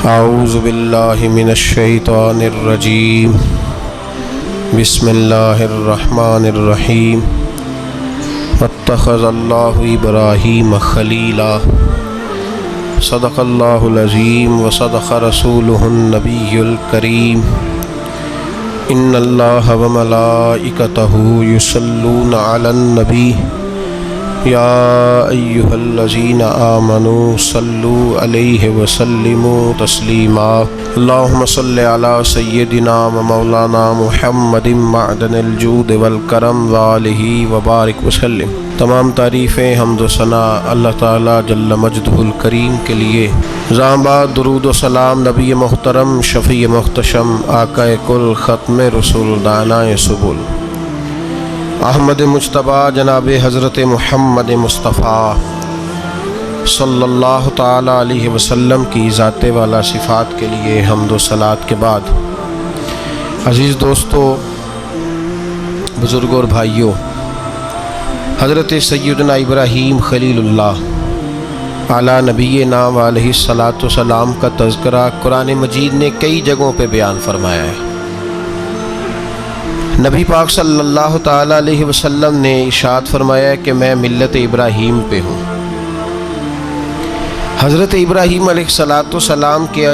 اعوذ باللہ من الشیطان الرجیم بسم اللہ الرحمن الرحیم اتخذ اللہ ابراہیم خلیلا صدق اللہ العظیم وصدق رسولہ النبی الکریم ان اللہ وملائکتہ یصلون علی النبی یا ایہا الذین آمنوا صلوا علیہ وسلموا تسلیما اللہم صل علی سیدنا و مولانا محمد معدن الجود والکرم وآلہ وبارک وسلم۔ تمام تعریفیں حمد و ثنا اللہ تعالیٰ جل مجدہ الکریم کے لیے۔ زاں بعد درود و سلام نبی محترم شفیع محتشم آقا کل ختم رسول دانائے سبل احمد مجتبیٰ جناب حضرت محمد مصطفیٰ صلی اللہ تعالیٰ علیہ وسلم کی ذات والا صفات کے لیے حمد و صلات کے بعد، عزیز دوستو، بزرگوں اور بھائیوں، حضرت سیدنا ابراہیم خلیل اللہ علی نبینا و علیہ الصلاۃ والسلام کا تذکرہ قرآن مجید نے کئی جگہوں پہ بیان فرمایا ہے۔ نبی پاک صلی اللہ تعالیٰ علیہ وسلم نے ارشاد فرمایا ہے کہ میں ملت ابراہیم پہ ہوں۔ حضرت ابراہیم علیہ الصلاۃ والسلام کے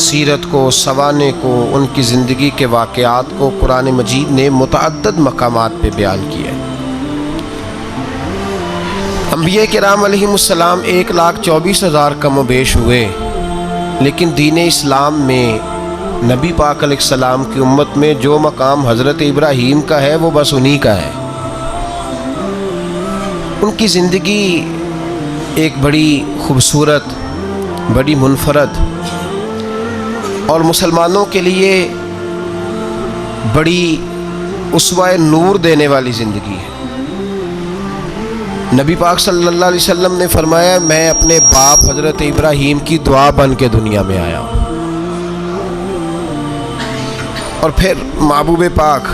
سیرت کو، سوانح کو، ان کی زندگی کے واقعات کو قرآن مجید نے متعدد مقامات پہ بیان کیا ہے۔ انبیاء کرام علیہم السلام 1,24,000 کم و بیش ہوئے، لیکن دین اسلام میں نبی پاک علیہ السلام کی امت میں جو مقام حضرت ابراہیم کا ہے وہ بس انہی کا ہے۔ ان کی زندگی ایک بڑی خوبصورت، بڑی منفرد اور مسلمانوں کے لیے بڑی اسوہ نور دینے والی زندگی ہے۔ نبی پاک صلی اللہ علیہ وسلم نے فرمایا، میں اپنے باپ حضرت ابراہیم کی دعا بن کے دنیا میں آیا ہوں۔ اور پھر محبوب پاک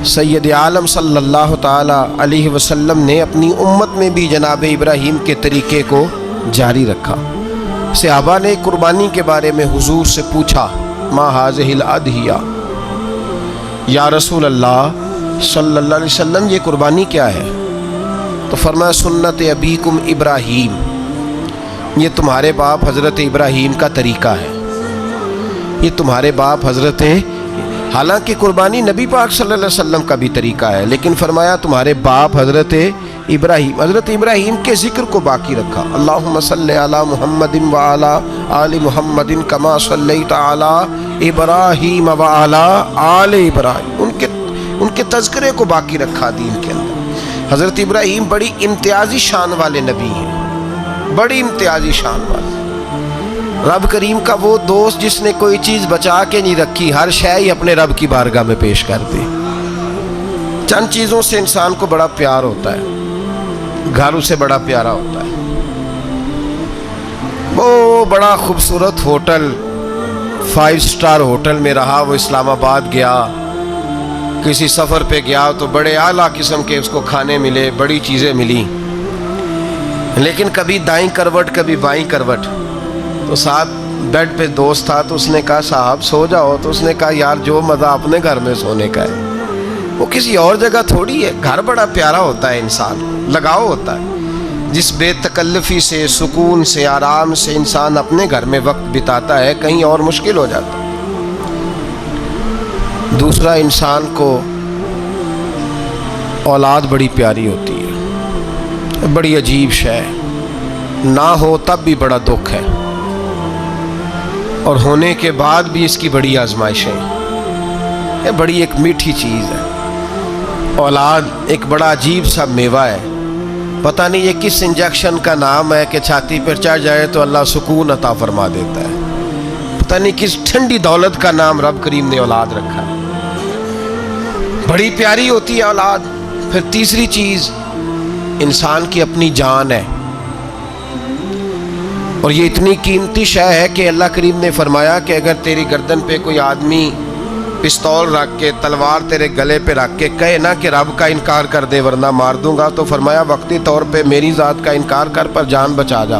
سید عالم صلی اللہ تعالیٰ علیہ وسلم نے اپنی امت میں بھی جناب ابراہیم کے طریقے کو جاری رکھا۔ صحابہ نے قربانی کے بارے میں حضور سے پوچھا، ما ہذہ الاضحیہ، یا رسول اللہ صلی اللہ علیہ وسلم یہ قربانی کیا ہے؟ تو فرمایا، سنت ابیکم ابراہیم، یہ تمہارے باپ حضرت ابراہیم کا طریقہ ہے، یہ تمہارے باپ حضرت، حالانکہ قربانی نبی پاک صلی اللہ علیہ وسلم کا بھی طریقہ ہے، لیکن فرمایا تمہارے باپ حضرت ابراہیم کے ذکر کو باقی رکھا۔ اللہم صلی علی محمد وعلی آل محمد کما صلیت علی ابراہیم وعلی آل ابراہیم، ان کے تذکرے کو باقی رکھا دین کے اندر۔ حضرت ابراہیم بڑی امتیازی شان والے نبی ہیں، بڑی امتیازی شان والے۔ رب کریم کا وہ دوست جس نے کوئی چیز بچا کے نہیں رکھی، ہر شے ہی اپنے رب کی بارگاہ میں پیش کر دی۔ چند چیزوں سے انسان کو بڑا پیار ہوتا ہے، گھر اسے بڑا پیارا ہوتا ہے۔ وہ بڑا خوبصورت ہوٹل، 5 اسٹار ہوٹل میں رہا، وہ اسلام آباد گیا، کسی سفر پہ گیا تو بڑے اعلیٰ قسم کے اس کو کھانے ملے، بڑی چیزیں ملی، لیکن کبھی دائیں کروٹ کبھی بائیں کروٹ۔ تو ساتھ بیڈ پہ دوست تھا، تو اس نے کہا صاحب سو جاؤ، تو اس نے کہا یار جو مزہ اپنے گھر میں سونے کا ہے وہ کسی اور جگہ تھوڑی ہے۔ گھر بڑا پیارا ہوتا ہے، انسان لگاؤ ہوتا ہے، جس بے تکلفی سے، سکون سے، آرام سے انسان اپنے گھر میں وقت بتاتا ہے، کہیں اور مشکل ہو جاتا ہے۔ دوسرا، انسان کو اولاد بڑی پیاری ہوتی ہے، بڑی عجیب شے، نہ ہو تب بھی بڑا دکھ ہے، اور ہونے کے بعد بھی اس کی بڑی آزمائشیں، یہ بڑی ایک میٹھی چیز ہے۔ اولاد ایک بڑا عجیب سا میوہ ہے، پتہ نہیں یہ کس انجیکشن کا نام ہے کہ چھاتی پر چڑھ جائے تو اللہ سکون عطا فرما دیتا ہے، پتہ نہیں کس ٹھنڈی دولت کا نام رب کریم نے اولاد رکھا ہے، بڑی پیاری ہوتی ہے اولاد۔ پھر تیسری چیز انسان کی اپنی جان ہے، اور یہ اتنی قیمتی شے ہے کہ اللہ کریم نے فرمایا کہ اگر تیری گردن پہ کوئی آدمی پستول رکھ کے، تلوار تیرے گلے پہ رکھ کے کہے نا کہ رب کا انکار کر دے ورنہ مار دوں گا، تو فرمایا وقتی طور پہ میری ذات کا انکار کر پر جان بچا جا۔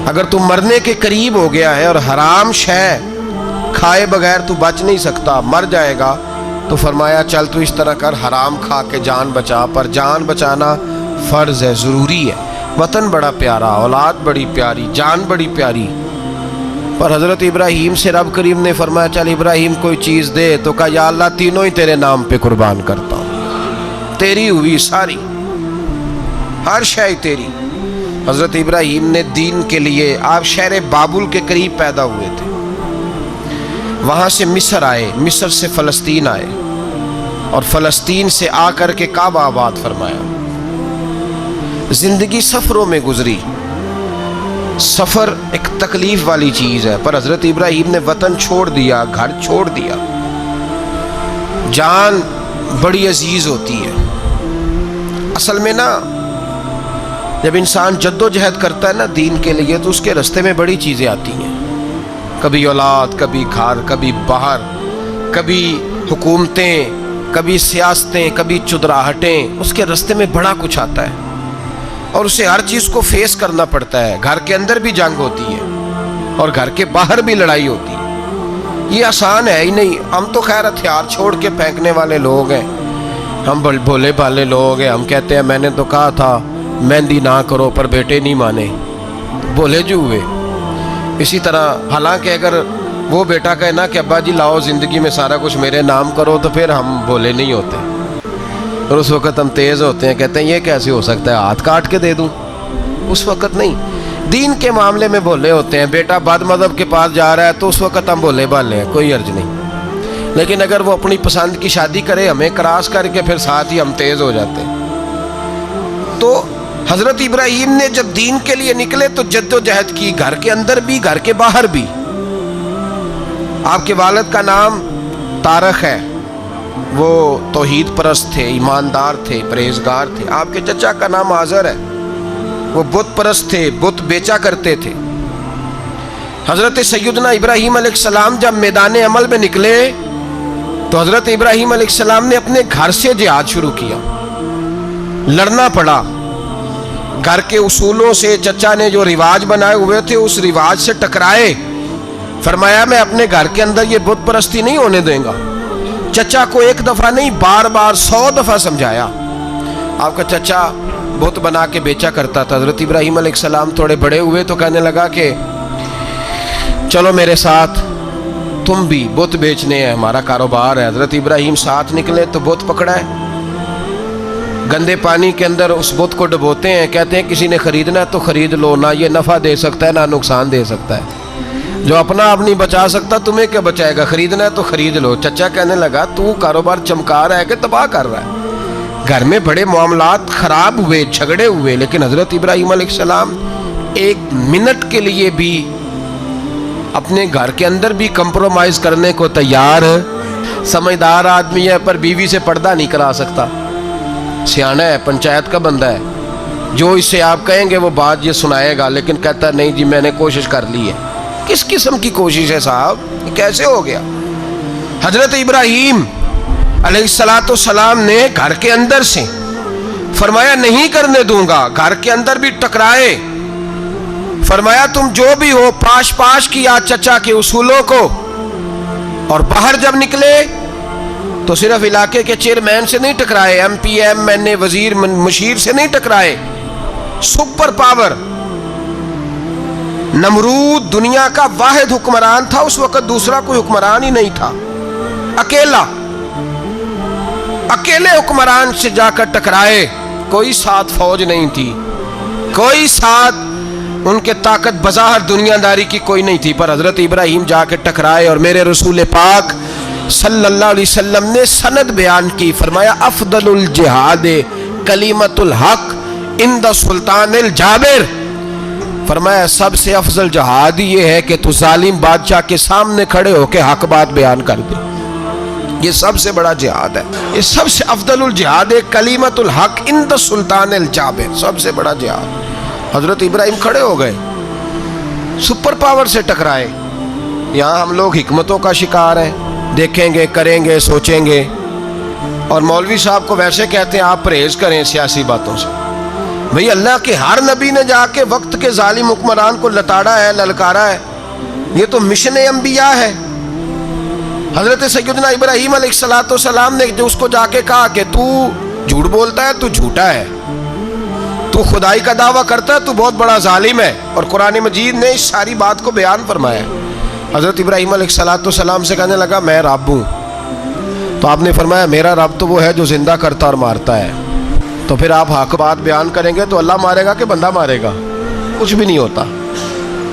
اگر تو مرنے کے قریب ہو گیا ہے اور حرام شے کھائے بغیر تو بچ نہیں سکتا، مر جائے گا، تو فرمایا چل تو اس طرح کر، حرام کھا کے جان بچا، پر جان بچانا فرض ہے، ضروری ہے۔ وطن بڑا پیارا، اولاد بڑی پیاری، جان بڑی پیاری، پر حضرت ابراہیم سے رب کریم نے فرمایا چل ابراہیم کوئی چیز دے، تو کہا یا اللہ تینوں ہی تیرے نام پہ قربان کرتا ہوں، تیری ہوئی ساری، ہر شے تیری۔ حضرت ابراہیم نے دین کے لیے، آپ شہر بابل کے قریب پیدا ہوئے تھے، وہاں سے مصر آئے، مصر سے فلسطین آئے، اور فلسطین سے آ کر کے کعبہ آباد فرمایا۔ زندگی سفروں میں گزری، سفر ایک تکلیف والی چیز ہے، پر حضرت ابراہیم نے وطن چھوڑ دیا، گھر چھوڑ دیا۔ جان بڑی عزیز ہوتی ہے اصل میں نا، جب انسان جد و جہد کرتا ہے نا دین کے لیے، تو اس کے راستے میں بڑی چیزیں آتی ہیں، کبھی اولاد، کبھی گھر، کبھی باہر، کبھی حکومتیں، کبھی سیاستیں، کبھی چدراہٹیں، اس کے راستے میں بڑا کچھ آتا ہے اور اسے ہر چیز کو فیس کرنا پڑتا ہے۔ گھر کے اندر بھی جنگ ہوتی ہے اور گھر کے باہر بھی لڑائی ہوتی ہے، یہ آسان ہے ہی نہیں۔ ہم تو خیر ہتھیار چھوڑ کے پھینکنے والے لوگ ہیں، ہم بھولے بھالے لوگ ہیں، ہم کہتے ہیں میں نے تو کہا تھا مہندی نہ کرو، پر بیٹے نہیں مانے، بولے جو ہوئے۔ اسی طرح حالانکہ اگر وہ بیٹا کہے نا کہ ابا جی لاؤ زندگی میں سارا کچھ میرے نام کرو، تو پھر ہم بولے نہیں ہوتے، اور اس وقت ہم تیز ہوتے ہیں، کہتے ہیں یہ کیسے ہو سکتا ہے، ہاتھ کاٹ کے دے دوں۔ اس وقت نہیں، دین کے معاملے میں بولے ہوتے ہیں۔ بیٹا بد مذہب کے پاس جا رہا ہے تو اس وقت ہم بولے بھالے ہیں، کوئی عرض نہیں، لیکن اگر وہ اپنی پسند کی شادی کرے ہمیں کراس کر کے، پھر ساتھ ہی ہم تیز ہو جاتے ہیں۔ تو حضرت ابراہیم نے جب دین کے لیے نکلے تو جد و جہد کی، گھر کے اندر بھی گھر کے باہر بھی۔ آپ کے والد کا نام طارق ہے، وہ توحید پرست تھے، ایماندار تھے، پرہیزگار تھے۔ آپ کے چچا کا نام آزر ہے، وہ بت پرست تھے، بت بیچا کرتے تھے۔ حضرت سیدنا ابراہیم علیہ السلام جب میدان عمل میں نکلے تو حضرت ابراہیم علیہ السلام نے اپنے گھر سے جہاد شروع کیا، لڑنا پڑا۔ گھر کے اصولوں سے چچا نے جو رواج بنائے ہوئے تھے اس رواج سے ٹکرائے، فرمایا میں اپنے گھر کے اندر یہ بت پرستی نہیں ہونے دیں گا۔ چچا کو ایک دفعہ نہیں بار بار 100 دفعہ سمجھایا۔ آپ کا چچا بت بنا کے بیچا کرتا تھا۔ حضرت ابراہیم علیہ السلام تھوڑے بڑے ہوئے تو کہنے لگا کہ چلو میرے ساتھ، تم بھی بت بیچنے ہیں، ہمارا کاروبار ہے۔ حضرت ابراہیم ساتھ نکلے تو بت پکڑا ہے، گندے پانی کے اندر اس بت کو ڈبوتے ہیں، کہتے ہیں کسی نے خریدنا ہے تو خرید لو، نہ یہ نفع دے سکتا ہے نہ نقصان دے سکتا ہے، جو اپنا آپ نہیں بچا سکتا تمہیں کیا بچائے گا، خریدنا ہے تو خرید لو۔ چچا کہنے لگا تو کاروبار چمکا رہا ہے کہ تباہ کر رہا ہے۔ گھر میں بڑے معاملات خراب ہوئے، جھگڑے ہوئے، لیکن حضرت ابراہیم علیہ السلام ایک منٹ کے لیے بھی اپنے گھر کے اندر بھی کمپرومائز کرنے کو تیار ہے۔ سمجھدار آدمی ہے پر بیوی سے پردہ نہیں کرا سکتا، سیانا ہے، پنچایت کا بندہ ہے، جو اس سے آپ کہیں گے وہ بات یہ سنائے گا، لیکن کہتا نہیں جی میں نے کوشش کر لی ہے۔ کس قسم کی کوشش ہے صاحب، یہ کیسے ہو گیا؟ حضرت ابراہیم علیہ السلام نے گھر کے اندر سے فرمایا نہیں کرنے دوں گا، گھر کے اندر بھی ٹکرائے، فرمایا تم جو بھی ہو پاش پاش کیا چچا کے اصولوں کو، اور باہر جب نکلے تو صرف علاقے کے چیئرمین سے نہیں ٹکرائے، ایم پی ایم این اے وزیر مشیر سے نہیں ٹکرائے، سپر پاور نمرود دنیا کا واحد حکمران تھا اس وقت، دوسرا کوئی حکمران ہی نہیں تھا، اکیلے حکمران سے جا کر ٹکرائے، کوئی ساتھ فوج نہیں تھی، کوئی ساتھ ان کے طاقت بظاہر دنیا داری کی کوئی نہیں تھی، پر حضرت ابراہیم جا کے ٹکرائے، اور میرے رسول پاک صلی اللہ علیہ وسلم نے سند بیان کی، فرمایا افضل الجہاد کلمۃ الحق عند سلطان الجابر، فرمایا سب سے افضل جہاد یہ ہے کہ تو ظالم بادشاہ کے سامنے کھڑے ہو کے حق بات بیان کر دے، یہ سب سے بڑا جہاد ہے، یہ سب سے افضل الجہاد کلمۃ الحق عند سلطان الجابر، سب سے بڑا جہاد۔ حضرت ابراہیم کھڑے ہو گئے، سپر پاور سے ٹکرائے۔ یہاں ہم لوگ حکمتوں کا شکار ہیں، دیکھیں گے، کریں گے، سوچیں گے، اور مولوی صاحب کو ویسے کہتے ہیں آپ پرہیز کریں سیاسی باتوں سے، بھئی اللہ کے ہر نبی نے جا کے وقت کے ظالم حکمران کو لتاڑا ہے، للکارا ہے، یہ تو مشن انبیاء ہے۔ حضرت سیدنا ابراہیم علیہ السلام نے جو اس کو جا کے کہا کہ تو جھوٹ بولتا ہے، تو جھوٹا ہے، تو خدائی کا دعویٰ کرتا ہے، تو بہت بڑا ظالم ہے، اور قرآن مجید نے اس ساری بات کو بیان فرمایا ہے۔ حضرت ابراہیم علیہ السلام سے کہنے لگا میں رب ہوں، تو آپ نے فرمایا میرا رب تو وہ ہے جو زندہ کرتا اور مارتا ہے۔ تو پھر آپ حق بات بیان کریں گے تو اللہ مارے گا کہ بندہ مارے گا؟ کچھ بھی نہیں ہوتا،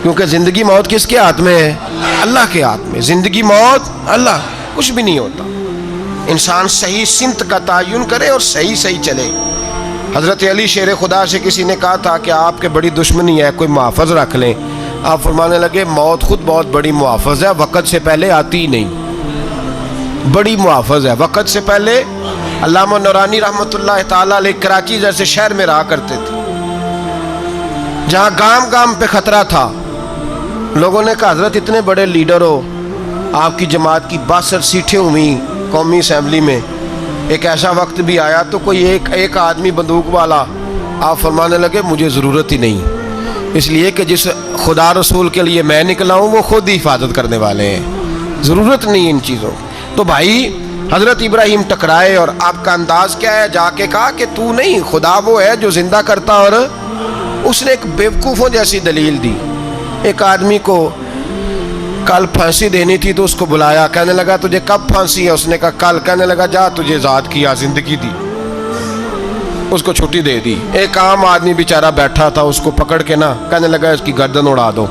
کیونکہ زندگی موت کس کے ہاتھ میں ہے؟ اللہ کے ہاتھ میں۔ زندگی موت اللہ، کچھ بھی نہیں ہوتا۔ انسان صحیح سمت کا تعین کرے اور صحیح چلے۔ حضرت علی شیر خدا سے کسی نے کہا تھا کہ آپ کے بڑی دشمنی ہے، کوئی محافظ رکھ لیں۔ آپ فرمانے لگے موت خود بہت بڑی محافظ ہے، وقت سے پہلے آتی ہی نہیں، بڑی محافظ ہے وقت سے پہلے۔ علامہ نورانی رحمۃ اللہ تعالیٰ علیہ کراچی جیسے شہر میں رہا کرتے تھے، جہاں گام گام پہ خطرہ تھا۔ لوگوں نے کہا حضرت اتنے بڑے لیڈر ہو، آپ کی جماعت کی 62 سیٹیں ہوئیں قومی اسمبلی میں، ایک ایسا وقت بھی آیا تو کوئی ایک آدمی بندوق والا۔ آپ فرمانے لگے مجھے ضرورت ہی نہیں، اس لیے کہ جس خدا رسول کے لیے میں نکلا ہوں وہ خود ہی حفاظت کرنے والے ہیں، ضرورت نہیں ان چیزوں۔ تو بھائی حضرت ابراہیم ٹکرائے، اور آپ کا انداز کیا ہے؟ جا کے کہا کہ تو نہیں، خدا وہ ہے جو زندہ کرتا۔ اور اس نے ایک بیوقوفوں جیسی دلیل دی۔ ایک آدمی کو کل پھانسی دینی تھی تو اس کو بلایا، کہنے لگا تجھے کب پھانسی ہے؟ اس نے کہا کل۔ کہنے لگا جا تجھے آزاد کیا، زندگی دی، اس کو چھٹی دے دی۔ ایک عام آدمی بیچارہ بیٹھا تھا، اس کو پکڑ کے نا کہنے لگا اس کی گردن اڑا دو۔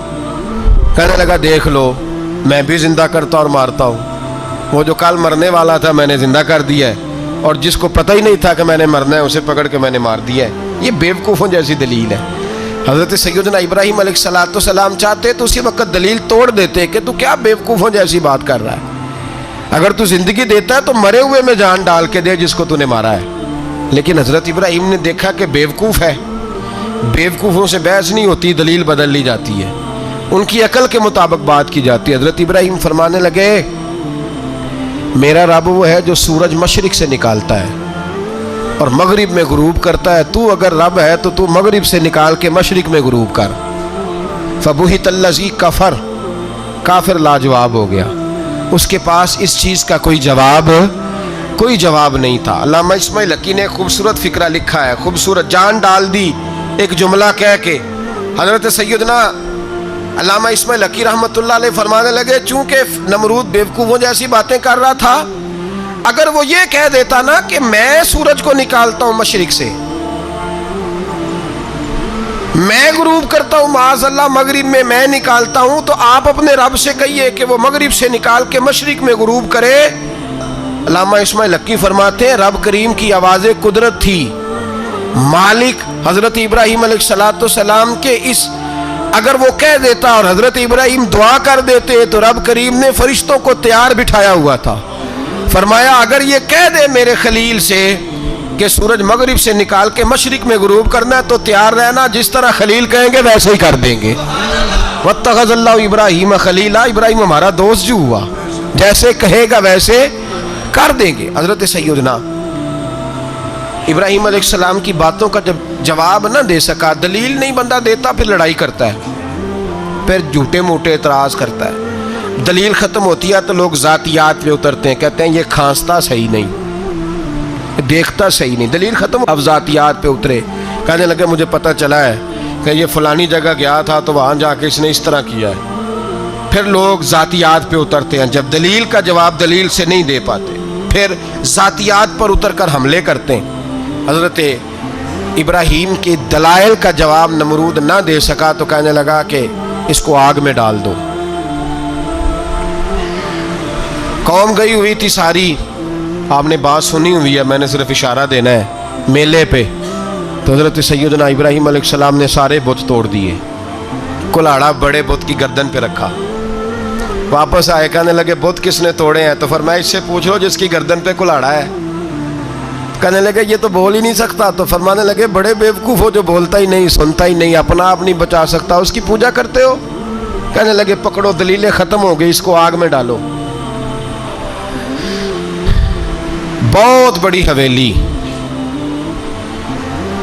کہنے لگا دیکھ لو میں بھی زندہ کرتا اور مارتا ہوں، وہ جو کل مرنے والا تھا میں نے زندہ کر دیا ہے، اور جس کو پتہ ہی نہیں تھا کہ میں نے مرنا ہے اسے پکڑ کے میں نے مار دیا ہے۔ یہ بیوقوفوں جیسی دلیل ہے۔ حضرت سیدنا ابراہیم علیہ السلام چاہتے تو اسی وقت دلیل توڑ دیتے کہ تو کیا بیوقوفوں جیسی بات کر رہا ہے، اگر تو زندگی دیتا ہے تو مرے ہوئے میں جان ڈال کے دے جس کو تو نے مارا ہے۔ لیکن حضرت ابراہیم نے دیکھا کہ بیوقوف ہے، بیوقوفوں سے بحث نہیں ہوتی، دلیل بدل لی جاتی ہے، ان کی عقل کے مطابق بات کی جاتی ہے۔ حضرت ابراہیم فرمانے لگے میرا رب وہ ہے جو سورج مشرق سے نکالتا ہے اور مغرب میں غروب کرتا ہے، تو اگر رب ہے تو تو مغرب سے نکال کے مشرق میں غروب کر۔ فبہت الذی کفر، کافر لاجواب ہو گیا، اس کے پاس اس چیز کا کوئی جواب نہیں تھا۔ علامہ اسماعیل حقی نے خوبصورت فقرہ لکھا ہے، خوبصورت، جان ڈال دی ایک جملہ کہہ کے۔ حضرت سیدنا علامہ اسماعیل حقی رحمۃ اللہ علیہ فرمانے لگے چونکہ نمرود بیوقوفوں جیسی باتیں کر رہا تھا، اگر وہ یہ کہہ دیتا نا کہ میں سورج کو نکالتا ہوں مشرق سے، میں غروب کرتا ہوں معاذ اللہ مغرب میں میں نکالتا ہوں، تو آپ اپنے رب سے کہیے کہ وہ مغرب سے نکال کے مشرق میں غروب کرے۔ علامہ اسماعیل حقی فرماتے ہیں رب کریم کی آواز قدرت تھی، مالک حضرت ابراہیم علیہ السلام کے اس، اگر وہ کہہ دیتا اور حضرت ابراہیم دعا کر دیتے تو رب کریم نے فرشتوں کو تیار بٹھایا ہوا تھا، فرمایا اگر یہ کہہ دے میرے خلیل سے کہ سورج مغرب سے نکال کے مشرق میں غروب کرنا ہے تو تیار رہنا، جس طرح خلیل کہیں گے ویسے ہی کر دیں گے۔ واتخذ اللہ ابراہیم خلیلا، ابراہیم ہمارا دوست جو ہوا، جیسے کہے گا ویسے کر دیں گے۔ حضرت سیدنا ابراہیم علیہ السلام کی باتوں کا جب جواب نہ دے سکا، دلیل نہیں بندہ دیتا، پھر لڑائی کرتا ہے، پھر جھوٹے موٹے اعتراض کرتا ہے۔ دلیل ختم ہوتی ہے تو لوگ ذاتیات پہ اترتے ہیں، کہتے ہیں یہ کھانستا صحیح نہیں، دیکھتا صحیح نہیں، دلیل ختم۔ اب ذاتیات پہ اترے، کہنے لگے مجھے پتہ چلا ہے کہ یہ فلانی جگہ گیا تھا تو وہاں جا کے اس نے اس طرح کیا ہے۔ پھر لوگ ذاتیات پہ اترتے ہیں، جب دلیل کا جواب دلیل سے نہیں دے پاتے پھر ذاتیات پر اتر کر حملے کرتے ہیں۔ حضرت ابراہیم کے دلائل کا جواب نمرود نہ دے سکا تو کہنے لگا کہ اس کو آگ میں ڈال دو۔ قوم گئی ہوئی تھی ساری، آپ نے بات سنی ہوئی ہے، میں نے صرف اشارہ دینا ہے، میلے پہ تو حضرت سیدنا ابراہیم علیہ السلام نے سارے بت توڑ دیے، کلاڑا بڑے بت کی گردن پہ رکھا، واپس آئے کہنے لگے بت کس نے توڑے ہیں؟ تو فرمایا اس سے پوچھ لو جس کی گردن پہ کلاڑا ہے۔ کہنے لگے یہ تو بول ہی نہیں سکتا، تو فرمانے لگے بڑے بیوقوف ہو جو بولتا ہی نہیں، سنتا ہی نہیں، اپنا آپ نہیں بچا سکتا، اس کی پوجا کرتے ہو۔ کہنے لگے پکڑو دلیلیں ختم ہو گئی، اس کو آگ میں ڈالو۔ بہت بڑی حویلی،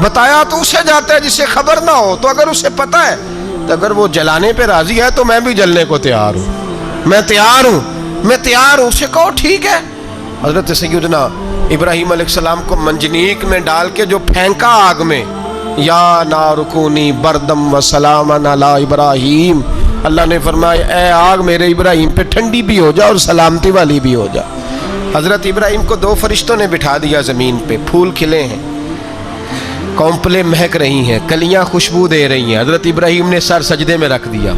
بتایا تو اسے جاتا ہے جسے خبر نہ ہو. تو اگر اسے پتہ ہے تو اگر وہ جلانے پہ راضی ہے تو میں بھی جلنے کو تیار ہوں. میں تیار ہوں. اسے کہو ٹھیک ہے. حضرت سیدنا ابراہیم علیہ السلام کو منجنیق میں ڈال کے جو پھینکا آگ میں, یا نار کونی بردم و سلاما علی ابراہیم, اللہ نے فرمایا اے آگ میرے ابراہیم پہ ٹھنڈی بھی ہو جا اور سلامتی والی بھی ہو جا. حضرت ابراہیم کو 2 فرشتوں نے بٹھا دیا زمین پہ. پھول کھلے ہیں, کونپلیں مہک رہی ہیں, کلیاں خوشبو دے رہی ہیں. حضرت ابراہیم نے سر سجدے میں رکھ دیا.